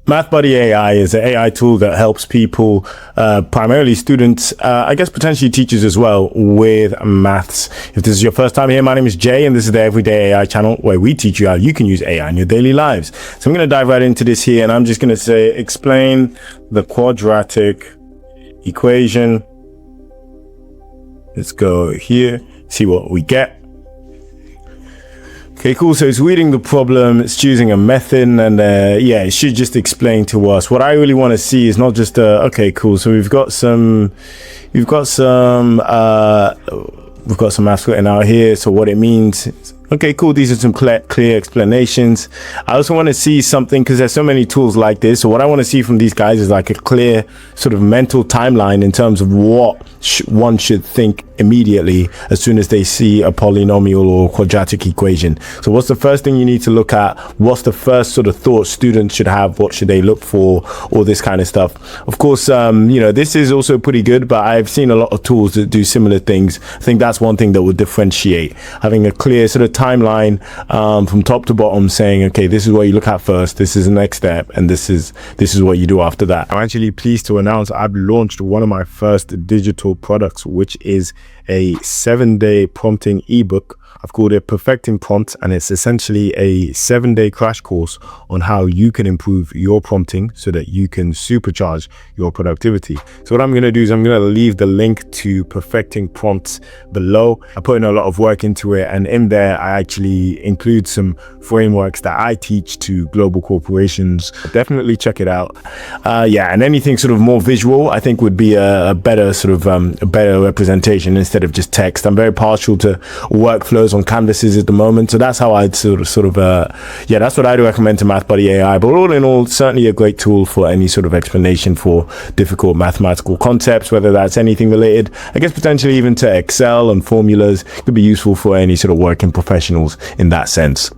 MathBuddy AI is an AI tool that helps people, primarily students, I guess potentially teachers as well, with maths. If this is your first time here, my name is Jay, and this is the Everyday AI channel where we teach you how you can use AI in your daily lives. So I'm going to dive right into this here, and I'm just going to say, explain the quadratic equation. Let's go here, see what we get. Okay, cool. So it's reading the problem, it's choosing a method, and yeah, it should just explain to us. What I really want to see is not just okay, cool. So we've got some maths written out here. So what it means. Okay, cool. These are some clear explanations. I also want to see something, because there's so many tools like this. So what I want to see from these guys is like a clear sort of mental timeline in terms of what one should think immediately as soon as they see a polynomial or quadratic equation. So what's the first thing you need to look at? What's the first sort of thought students should have? What should they look for? All this kind of stuff. Of course, you know, this is also pretty good, but I've seen a lot of tools that do similar things. I think that's one thing that would differentiate, having a clear sort of timeline from top to bottom, saying, okay, this is what you look at first, this is the next step, and this is what you do after that. I'm actually pleased to announce I've launched one of my first digital products, which is a 7-day prompting ebook. I've called it Perfecting Prompts, and it's essentially a 7-day crash course on how you can improve your prompting so that you can supercharge your productivity. So what I'm going to do is I'm going to leave the link to Perfecting Prompts below. I put in a lot of work into it, and in there I actually include some frameworks that I teach to global corporations. Definitely check it out. Yeah, and anything sort of more visual I think would be a better sort of a better representation instead of just text. I'm very partial to workflows on canvases at the moment, so that's how I'd sort of yeah, that's what I'd recommend to MathBuddy AI. But all in all, certainly a great tool for any sort of explanation for difficult mathematical concepts, whether that's anything related, I guess potentially even to Excel and formulas. Could be useful for any sort of working professionals in that sense.